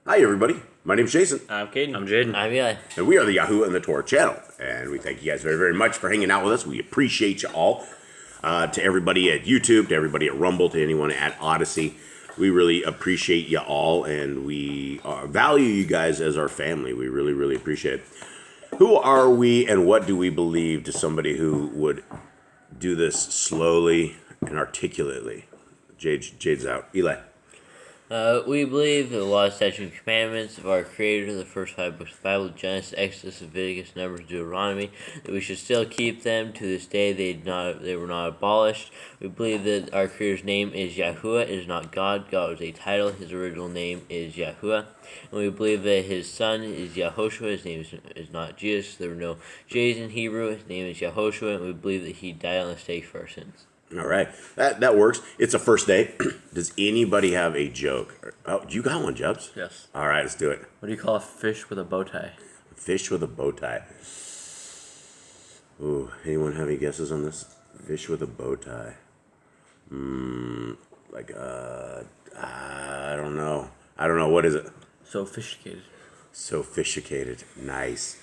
Hi, everybody. My name's Jason. I'm Caden. I'm Jaden. I'm Eli. And we are the Yahuwah and the Torah channel. And we thank you guys very, very much for hanging out with us. We appreciate you all. To everybody at YouTube, to everybody at Rumble, to anyone at Odyssey. We really appreciate you all, and we value you guys as our family. We really, really appreciate it. Who are we and what do we believe to somebody who would do this slowly and articulately? Jade's out. Eli. We believe the law, statutes, and commandments of our Creator, the first 5 books of the Bible, Genesis, Exodus, Leviticus, Numbers, Deuteronomy, that we should still keep them to this day. They were not abolished. We believe that our Creator's name is Yahuwah. It is not God. God was a title. His original name is Yahuwah. And we believe that His Son is Yahoshua. His name is not Jesus. There were no J's in Hebrew. His name is Yahoshua, and we believe that He died on the stake for our sins. All right, that works. It's a first day. Does anybody have a joke? Oh, you got one, Jubs? Yes. All right, let's do it. What do you call a fish with a bow tie? A fish with a bow tie. Ooh, anyone have any guesses on this? Fish with a bow tie. I don't know. What is it? Sophisticated. Sophisticated. Nice.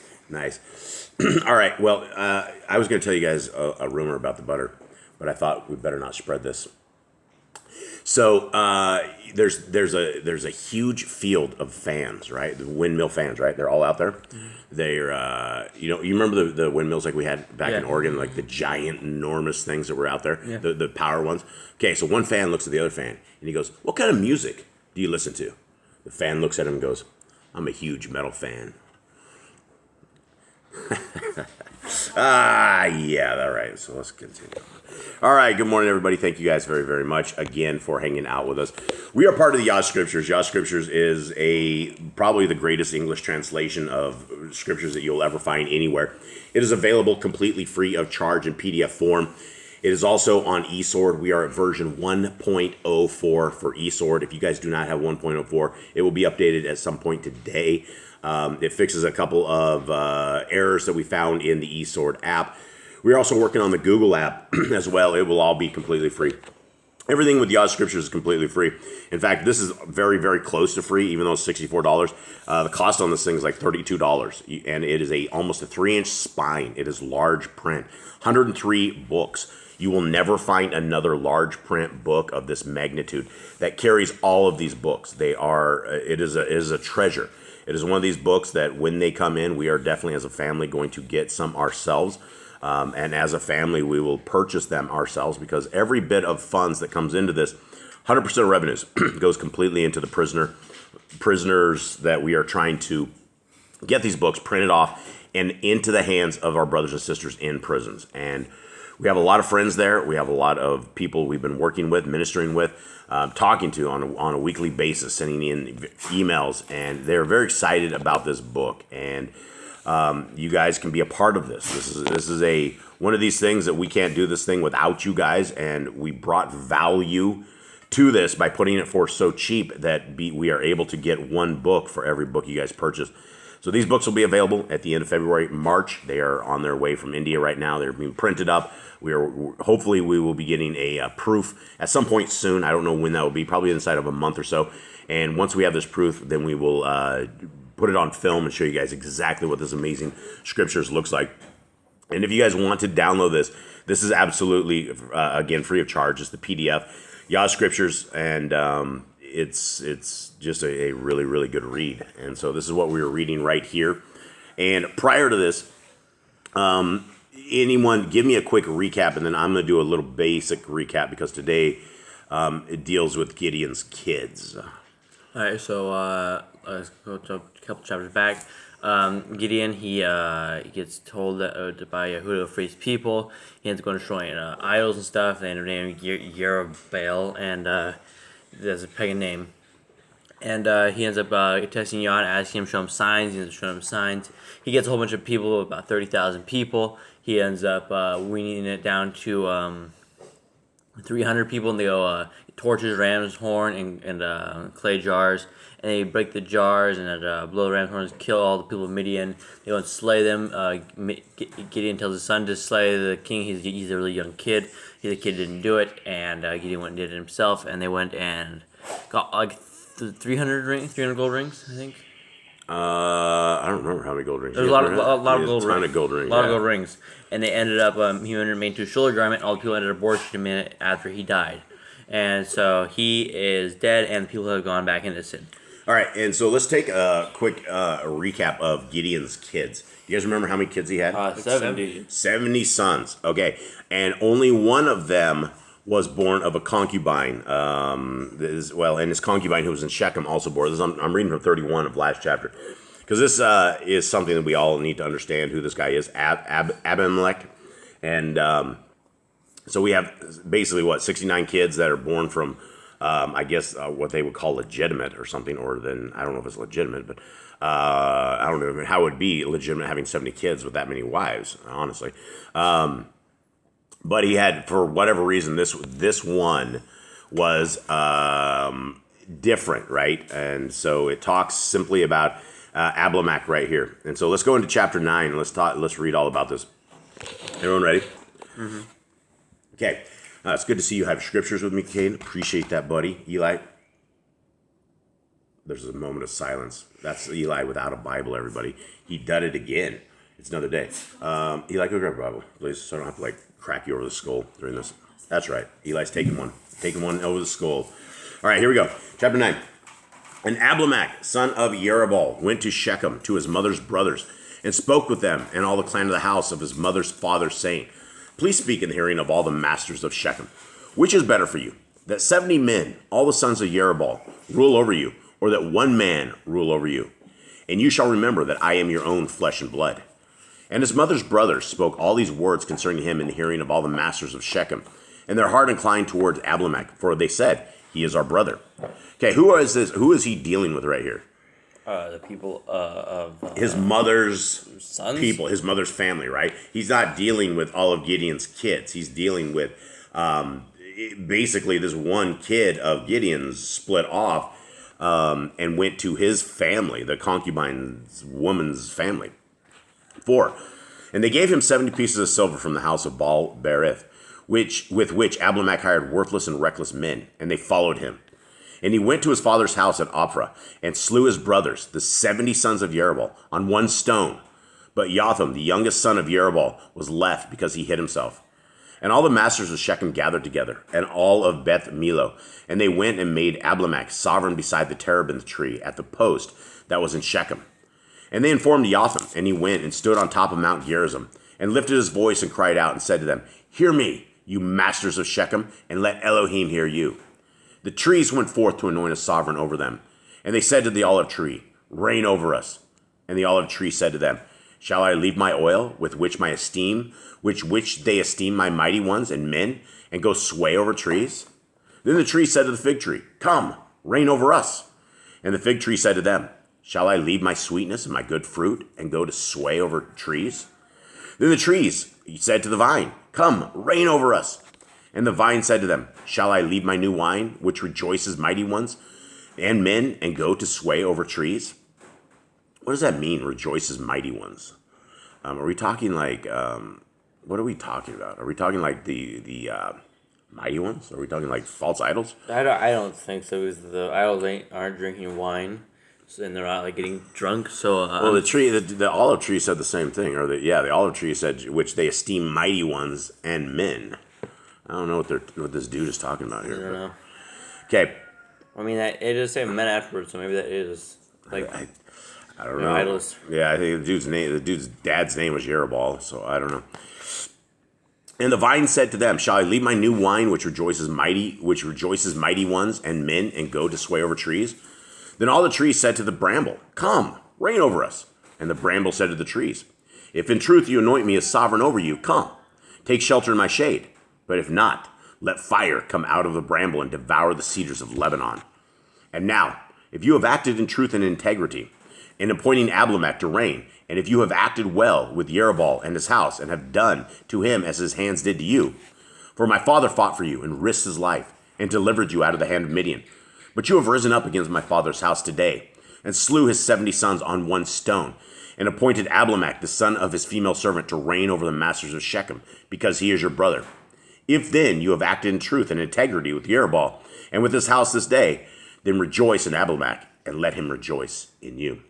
All right. Well, I was going to tell you guys a rumor about the butter, but I thought we better not spread this. So there's a huge field of fans, right? The windmill fans, right? They're all out there. They're you remember the windmills like we had back in Oregon, like the giant, enormous things that were out there, the power ones. Okay, so one fan looks at the other fan and he goes, "What kind of music do you listen to?" The fan looks at him and goes, "I'm a huge metal fan." Yeah, all right. So let's continue. All right, good morning, everybody. Thank you guys very, very much again for hanging out with us. We are part of the Yah Scriptures. Yah Scriptures is probably the greatest English translation of scriptures that you'll ever find anywhere. It is available completely free of charge in PDF form. It is also on eSword. We are at version 1.04 for eSword. If you guys do not have 1.04, it will be updated at some point today. It fixes a couple of errors that we found in the eSword app. We're also working on the Google app as well. It will all be completely free. Everything with Yah Scriptures is completely free. In fact, this is very, very close to free, even though it's $64. The cost on this thing is like $32, and it is almost a 3-inch spine. It is large print, 103 books. You will never find another large print book of this magnitude that carries all of these books. It is a treasure. It is one of these books that when they come in, we are definitely as a family going to get some ourselves. And as a family, we will purchase them ourselves because every bit of funds that comes into this, 100% of revenues goes completely into the prisoners that we are trying to get these books printed off and into the hands of our brothers and sisters in prisons. And we have a lot of friends there. We have a lot of people we've been working with, ministering with, talking to on a weekly basis, sending in emails, and they're very excited about this book. And you guys can be a part of this. This is one of these things that we can't do this thing without you guys, and we brought value to this by putting it for so cheap that we are able to get one book for every book you guys purchase. So these books will be available at the end of February, March. They are on their way from India right now. They're being printed up. Hopefully we will be getting a proof at some point soon. I don't know when that will be, probably inside of a month or so. And once we have this proof, then we will put it on film and show you guys exactly what this amazing scriptures looks like. And if you guys want to download this is absolutely, again, free of charge. It's the PDF, Yah Scriptures, and it's just a really, really good read. And so this is what we were reading right here. And prior to this, anyone give me a quick recap, and then I'm going to do a little basic recap because today it deals with Gideon's kids. All right, so let's go to a couple chapters back. Gideon, he gets told that by Yahuwah to free his people. He ends up going destroying idols and stuff. They end up naming Yerubbaal, and that's a pagan name. And he ends up testing Yah and asking him to show him signs. He ends up showing him signs. He gets a whole bunch of people, about 30,000 people. He ends up weaning it down to 300 people, and they go torches, ram's horn, and clay jars. And they break the jars and blow the ram's horns, kill all the people of Midian. They go and slay them. Gideon tells his son to slay the king. He's a really young kid. The kid didn't do it, and Gideon went and did it himself. And they went and got like 300 gold rings, I think. I don't remember how many gold rings. There's a lot of gold rings. Of gold rings. A lot of gold rings. And they ended up, he made into a shoulder garment. All the people ended up worshiping him after he died. And so he is dead, and the people have gone back into sin. All right, and so let's take a quick recap of Gideon's kids. You guys remember how many kids he had? 70. 70 sons. Okay, and only one of them was born of a concubine. And his concubine who was in Shechem also bore. I'm reading from 31 of last chapter. Because this is something that we all need to understand who this guy is, Abimelech. And so we have basically, 69 kids that are born from, what they would call legitimate or something, or then, I don't know if it's legitimate, but I don't know how it would be legitimate having 70 kids with that many wives, honestly. But he had, for whatever reason, this one was different, right? And so it talks simply about Abimelech right here. And so let's go into chapter 9 and let's read all about this. Everyone ready? Mm-hmm. Okay. It's good to see you have scriptures with me, Kane. Appreciate that, buddy. Eli? There's a moment of silence. That's Eli without a Bible, everybody. He done it again. It's another day. Eli, go grab a Bible, please, so I don't have to, crack you over the skull during this. That's right. Eli's taking one. Taking one over the skull. All right, here we go. Chapter 9. And Abimelech, son of Jerubbaal, went to Shechem, to his mother's brothers, and spoke with them and all the clan of the house of his mother's father, saying, Please speak in the hearing of all the masters of Shechem. Which is better for you, that 70 men, all the sons of Jerubbaal, rule over you, or that one man rule over you? And you shall remember that I am your own flesh and blood. And his mother's brothers spoke all these words concerning him in the hearing of all the masters of Shechem. And their heart inclined towards Abimelech, for they said, He is our brother. Okay, who is this? Who is he dealing with right here? The people of his mother's sons? People, his mother's family, right? He's not dealing with all of Gideon's kids. He's dealing with basically this one kid of Gideon's split off and went to his family, the concubine's woman's family. 4. And they gave him 70 pieces of silver from the house of Baal Berith, with which Abimelech hired worthless and reckless men, and they followed him. And he went to his father's house at Ophrah, and slew his brothers, the 70 sons of Jerubbaal, on one stone. But Jotham, the youngest son of Jerubbaal, was left because he hid himself. And all the masters of Shechem gathered together, and all of Beth Millo, and they went and made Abimelech sovereign beside the terebinth tree at the post that was in Shechem. And they informed Jotham, and he went and stood on top of Mount Gerizim, and lifted his voice and cried out and said to them, Hear me, you masters of Shechem, and let Elohim hear you. The trees went forth to anoint a sovereign over them. And they said to the olive tree, Reign over us. And the olive tree said to them, Shall I leave my oil, with which they esteem my mighty ones and men, and go sway over trees? Then the tree said to the fig tree, Come, reign over us. And the fig tree said to them, Shall I leave my sweetness and my good fruit, and go to sway over trees? Then the trees said to the vine, Come, reign over us. And the vine said to them, Shall I leave my new wine, which rejoices mighty ones and men, and go to sway over trees? What does that mean, rejoices mighty ones? Are we talking what are we talking about? Are we talking like the mighty ones? Are we talking like false idols? I don't think so, because the idols aren't drinking wine, and they're not getting drunk. So well, the olive tree said the same thing, the olive tree said, which they esteem mighty ones and men. I don't know what this dude is talking about here. I don't know. Okay. I mean, it does say men afterwards, so maybe that is I don't know. Idols. Yeah, I think the dude's dad's name was Jerubbaal, so I don't know. And the vine said to them, Shall I leave my new wine, which rejoices mighty ones and men, and go to sway over trees? Then all the trees said to the bramble, Come, reign over us. And the bramble said to the trees, If in truth you anoint me as sovereign over you, come, take shelter in my shade. But if not, let fire come out of the bramble and devour the cedars of Lebanon. And now, if you have acted in truth and integrity, in appointing Abimelech to reign, and if you have acted well with Jerubbaal and his house, and have done to him as his hands did to you, for my father fought for you and risked his life, and delivered you out of the hand of Midian. But you have risen up against my father's house today, and slew his 70 sons on one stone, and appointed Abimelech, the son of his female servant, to reign over the masters of Shechem, because he is your brother. If then you have acted in truth and integrity with Jerubbaal, and with his house this day, Then rejoice in Abimelech, and let him rejoice in you.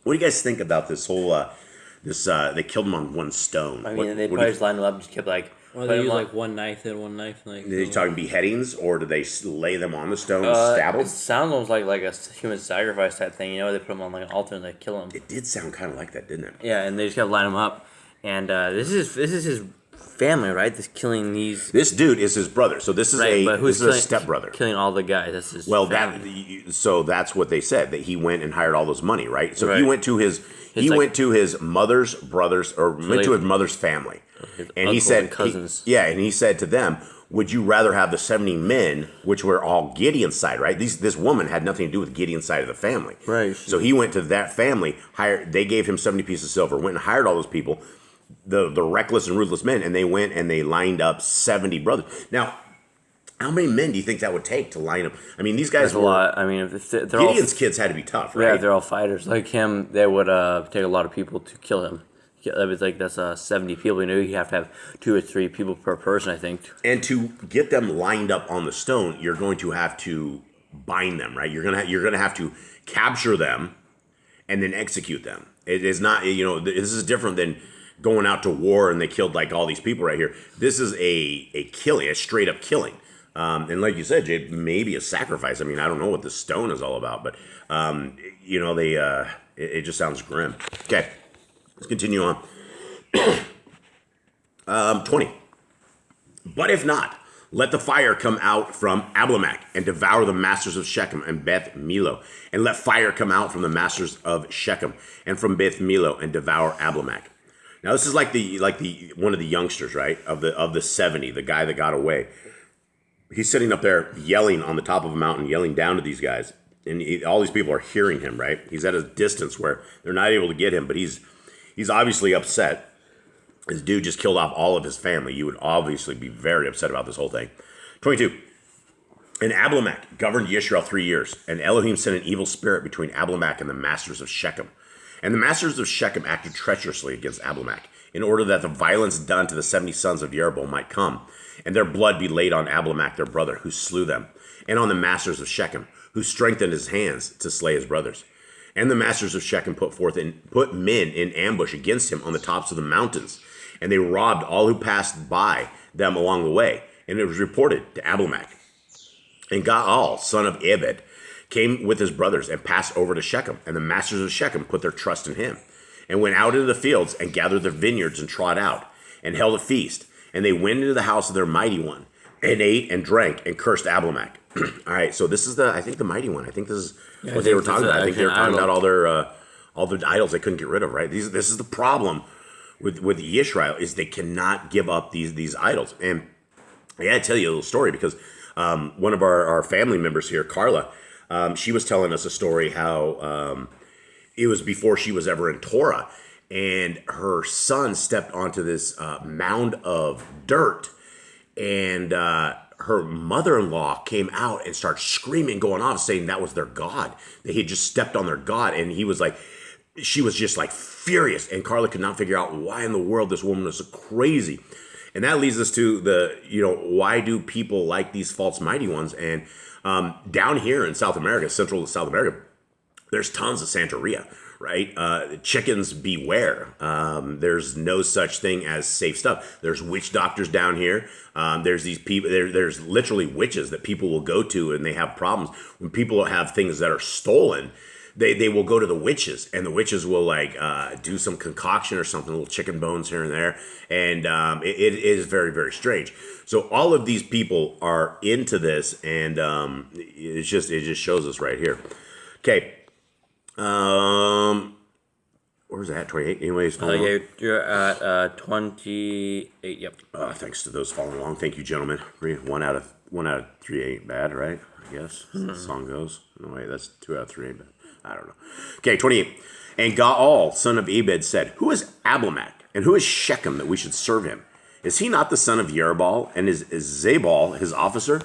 What do you guys think about this whole, they killed him on one stone? I mean, what they do probably you- just lined them up and just kept like. Or they use like one knife and one knife. Like, Are you talking beheadings, or do they lay them on the stone and stab It them? sounds almost like a human sacrifice type thing. You know, they put them on like an altar and they kill them. It did sound kind of like that, didn't it? Yeah, and they just gotta line them up. And this is his family, right? This killing these. This dude is his brother, so this is But who's a stepbrother. Killing all the guys. That's his. Well, family. so that's what they said, that he went and hired all this money, right? So he Right. went to his mother's brothers, or went to his mother's family, and he uncle said, and cousins. and he said to them, "Would you rather have the 70 men, which were all Gideon's side, right? This woman had nothing to do with Gideon's side of the family, Right. So he went to that family, hired. They gave him 70 pieces of silver, went and hired all those people, the reckless and ruthless men, and they went and they lined up 70 brothers. Now, how many men do you think that would take to line up? I mean, these guys That's a lot. I mean, if they're Gideon's all, kids had to be tough, yeah, right? they're all fighters like him. They would take a lot of people to kill him. That was like that's 70 people. You know, you have to have 2 or 3 people per person, I think. And to get them lined up on the stone, you're going to have to bind them, right? You're gonna have to capture them and then execute them. It is not, this is different than going out to war and they killed like all these people right here. This is a killing, a straight up killing. And like you said, Jade, maybe a sacrifice. I mean, I don't know what the stone is all about, but it just sounds grim. Okay, let's continue on. 20. But if not, let the fire come out from Abimelech and devour the masters of Shechem and Beth Milo, and let fire come out from the masters of Shechem and from Beth Milo and devour Abimelech. Now this is like the one of the youngsters, right, of the 70, the guy that got away. He's sitting up there yelling on the top of a mountain, yelling down to these guys, and all these people are hearing him, right? He's at a distance where they're not able to get him, but he's obviously upset. This dude just killed off all of his family. You would obviously be very upset about this whole thing. 22. And Abimelech governed Yisrael 3 years, and Elohim sent an evil spirit between Abimelech and the masters of Shechem. And the masters of Shechem acted treacherously against Abimelech, in order that the violence done to the 70 sons of Jeroboam might come, and their blood be laid on Abimelech their brother, who slew them, and on the masters of Shechem, who strengthened his hands to slay his brothers. And the masters of Shechem put men in ambush against him on the tops of the mountains, and they robbed all who passed by them along the way. And it was reported to Abimelech. And Gaal, son of Ebed, came with his brothers and passed over to Shechem. And the masters of Shechem put their trust in him, and went out into the fields and gathered their vineyards and trod out, and held a feast. And they went into the house of their mighty one, and ate and drank and cursed Abimelech. All right, so this is the mighty one. I think this is what they were talking about. I think they were talking about all the idols they couldn't get rid of, right? This is the problem with Yisrael, is they cannot give up these idols. And I gotta tell you a little story, because one of our family members here, Carla, she was telling us a story how it was before she was ever in Torah, and her son stepped onto this mound of dirt, and her mother-in-law came out and started screaming, going off, saying that was their God. They had just stepped on their God, and she was just like furious, and Carla could not figure out why in the world this woman was so crazy. And that leads us to why do people like these false mighty ones? And down here in South America, Central South America, there's tons of Santeria, right? Chickens beware. There's no such thing as safe stuff. There's witch doctors down here. There's these people, there's literally witches that people will go to, and they have problems. When people have things that are stolen, they will go to the witches, and the witches will do some concoction or something, little chicken bones here and there. And it is very, very strange. So all of these people are into this, and it just shows us right here. Okay. Where's that? 28. Anyways, You're at 28. Yep. Thanks to those following along. Thank you, gentlemen. 1 out of 3 ain't bad, right? I guess the song goes. No, wait, that's 2 out of 3 ain't bad. I don't know. Okay, 28. And Gaal, son of Ebed, said, "Who is Abimelech, and who is Shechem, that we should serve him? Is he not the son of Jerubbaal, and is Zabal his officer?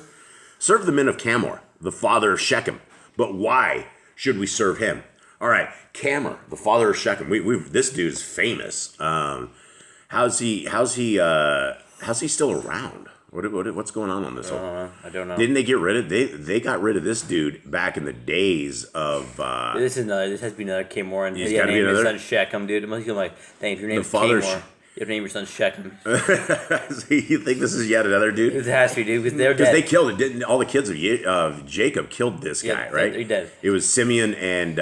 Serve the men of Camor, the father of Shechem. But why should we serve him?" All right, Camor, the father of Shechem. This dude's famous. How's he still around? What's going on this? I don't know. Didn't they get rid of they got rid of this dude back in the days of This has to be another K-More, and He's he gotta be named his another? son Shechem, dude. It must be like, dang, if your name's father K-More, you have to name your son Shechem. You think this is yet another dude? It has to be, dude, because they're Because dead. they killed it. Didn't all the kids of Jacob killed this guy, Yeah, right? he did. It was Simeon and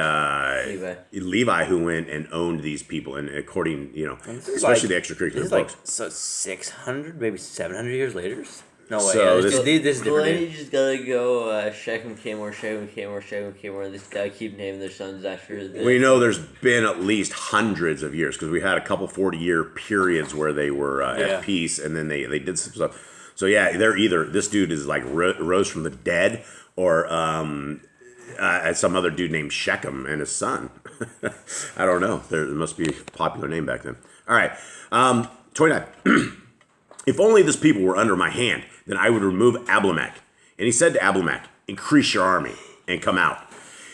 Levi. who went and owned these people, and according, This is especially like- the extracurricular This is books. like 600, maybe 700 years later. No way. So Yeah, this- this is different. Well, dude. you just gotta go Shechem K-More, Shechem K-More, Shechem K-More. This guy keep naming their sons after the... We know there's been at least hundreds of years because we had a couple 40-year periods where they were Yeah. at peace, and then they did some stuff. So yeah, they're either this dude is like rose from the dead, or some other dude named Shechem and his son. I don't know. There must be a popular name back then. All right, 29. If only this people were under my hand, then I would remove Abimelech. And he said to Abimelech, increase your army and come out.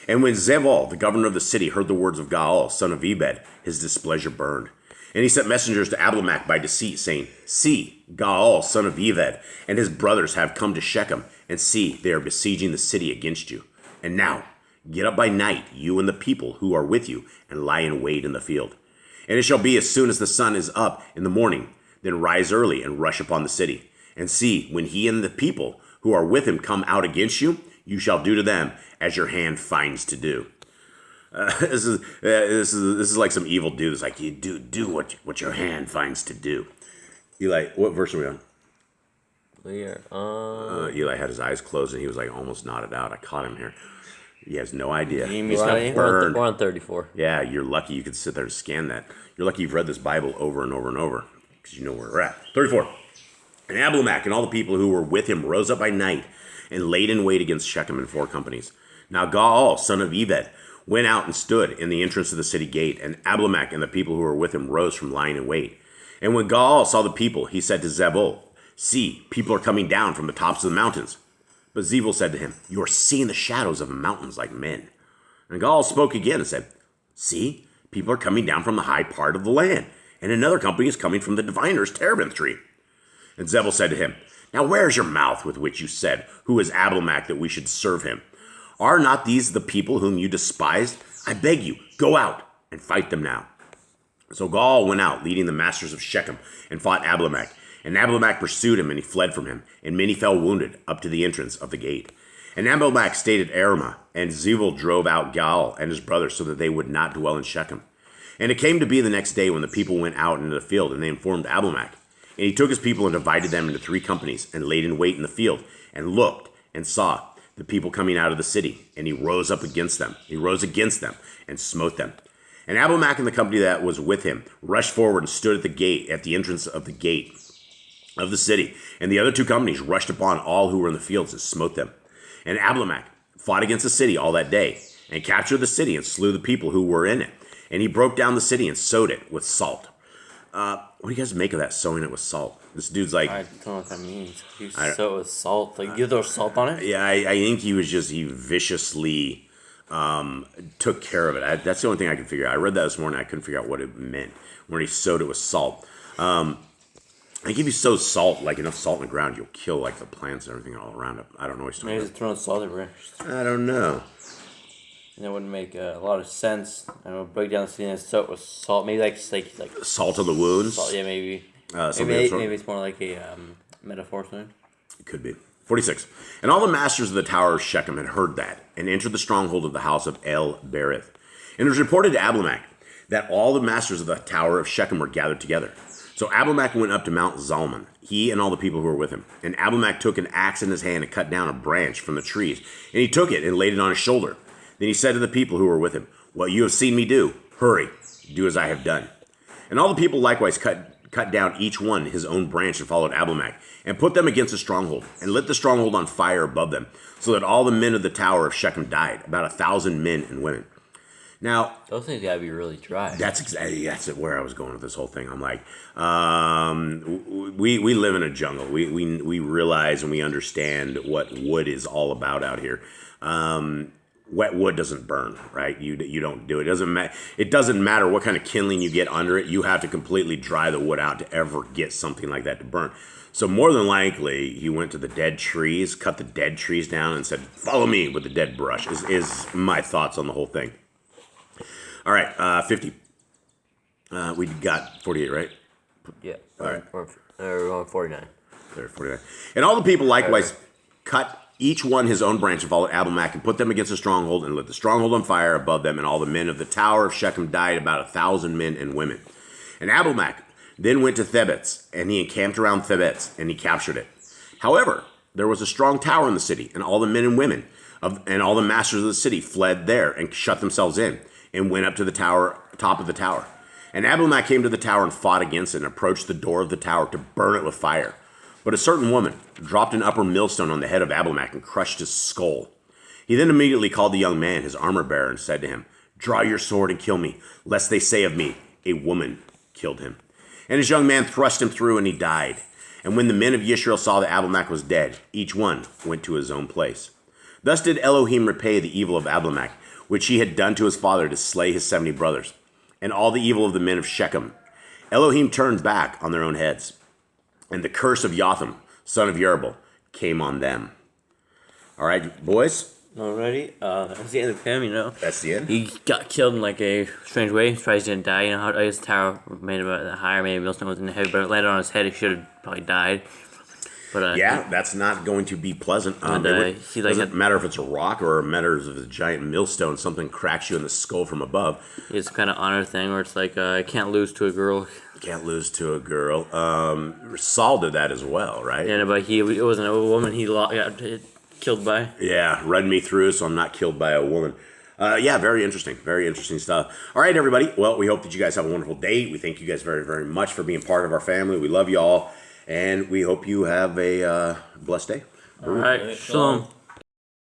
And when Zebul, the governor of the city, heard the words of Gaal, son of Ebed, his displeasure burned. And he sent messengers to Abimelech by deceit, saying, see, Gaal, son of Ebed, and his brothers have come to Shechem, and see, they are besieging the city against you. And now, get up by night, you and the people who are with you, and lie in wait in the field. And it shall be as soon as the sun is up in the morning, then rise early and rush upon the city. And see, when he and the people who are with him come out against you, you shall do to them as your hand finds to do. This is like some evil dude. It's like, you do what your hand finds to do. Eli, what verse are we on? We are Eli had his eyes closed and he was like almost nodded out. I caught him here. He has no idea. He's He's not not even- burned. we're on 34. Yeah, you're lucky you could sit there and scan that. You're lucky you've read this Bible over and over and over because you know where we're at. 34. And Abimelech and all the people who were with him rose up by night and laid in wait against Shechem in 4 companies. Now Gaal, son of Ebed, went out and stood in the entrance of the city gate, and Abimelech and the people who were with him rose from lying in wait. And when Gaal saw the people, he said to Zebul, see, people are coming down from the tops of the mountains. But Zebul said to him, you are seeing the shadows of the mountains like men. And Gaal spoke again and said, see, people are coming down from the high part of the land, and another company is coming from the diviner's terebinth tree. And Zebul said to him, now where is your mouth with which you said, who is Abimelech, that we should serve him? Are not these the people whom you despised? I beg you, go out and fight them now. So Gaal went out, leading the masters of Shechem, and fought Abimelech. And Abimelech pursued him, and he fled from him, and many fell wounded up to the entrance of the gate. And Abimelech stayed at Arumah, and Zebul drove out Gaal and his brothers so that they would not dwell in Shechem. And it came to be the next day when the people went out into the field, and they informed Abimelech. And he took his people and divided them into 3 companies, and laid in wait in the field, and looked, and saw the people coming out of the city. And he rose up against them. He rose against them, and smote them. And Abimelech and the company that was with him rushed forward and stood at the gate, at the entrance of the gate of the city. And the other 2 companies rushed upon all who were in the fields and smote them. And Abimelech fought against the city all that day, and captured the city and slew the people who were in it. And he broke down the city and sowed it with salt. What do you guys make of that, sowing it with salt? This dude's like, I don't know what that means. You sow it with salt. Like, you throw salt on it? yeah, I think he viciously took care of it. That's the only thing I can figure out. I read that this morning. I couldn't figure out what it meant when he sowed it with salt. I think if you sow salt, like enough salt in the ground, you'll kill like the plants and everything all around it. I don't know what he's talking Maybe about. just throwing salt everywhere. I don't know. And that wouldn't make a lot of sense. I don't know, break down the city and soak with salt. Maybe like Salt on the wounds. salt. Yeah, maybe. Something of the sort. Maybe it's more like a metaphor thing. It could be. 46. And all the masters of the tower of Shechem had heard that, and entered the stronghold of the house of El Berith. And it was reported to Abimelech that all the masters of the tower of Shechem were gathered together. So Abimelech went up to Mount Zalmon, he and all the people who were with him. And Abimelech took an axe in his hand and cut down a branch from the trees. And he took it and laid it on his shoulder. Then he said to the people who were with him, what you have seen me do, hurry, do as I have done. And all the people likewise cut down each one his own branch and followed Abimelech, and put them against the stronghold, and lit the stronghold on fire above them, so that all the men of the tower of Shechem died, about 1,000 men and women. Now, Those things gotta be really dry. that's where I was going with this whole thing. I'm like, we live in a jungle. We realize and we understand what wood is all about out here. Wet wood doesn't burn, right? You don't do it. It doesn't matter what kind of kindling you get under it. You have to completely dry the wood out to ever get something like that to burn. So more than likely, he went to the dead trees, cut the dead trees down, and said, "Follow me," with the dead brush. Is my thoughts on the whole thing. All right, 50. We got 48, right? Yeah. All right. Or 49. There, 49. And all the people likewise cut each one his own branch and followed Abimelech and put them against the stronghold and lit the stronghold on fire above them. And all the men of the tower of Shechem died, about 1,000 men and women. And Abimelech then went to Thebez, and he encamped around Thebez, and he captured it. However, there was a strong tower in the city, and all the men and women and all the masters of the city fled there and shut themselves in and went up to the top of the tower. And Abimelech came to the tower and fought against it and approached the door of the tower to burn it with fire. But a certain woman dropped an upper millstone on the head of Abimelech and crushed his skull. He then immediately called the young man, his armor bearer, and said to him, "Draw your sword and kill me, lest they say of me, a woman killed him." And his young man thrust him through, and he died. And when the men of Yisrael saw that Abimelech was dead, each one went to his own place. Thus did Elohim repay the evil of Abimelech, which he had done to his father to slay his 70 brothers, and all the evil of the men of Shechem. Elohim turned back on their own heads, and the curse of Jotham, son of Yerubbal, came on them. All right, boys, Alrighty, that's the end of him, that's the end. He got killed in like a strange way. Surprised he didn't die. How I guess the tower made him higher, maybe millstone wasn't heavy, but it landed on his head. He should have probably died. But Yeah, that's not going to be pleasant. he Doesn't matter if it's a rock or it matters if it's a giant millstone. Something cracks you in the skull from above. it's kind of honor thing where it's like I can't lose to a girl. Can't lose to a girl. Saul did that as well, right? Yeah, but it wasn't a woman he got killed by. Yeah, run me through so I'm not killed by a woman. Yeah, very interesting. Very interesting stuff. All right, everybody. Well, we hope that you guys have a wonderful day. We thank you guys very, very much for being part of our family. We love you all, and we hope you have a blessed day. All right, shalom.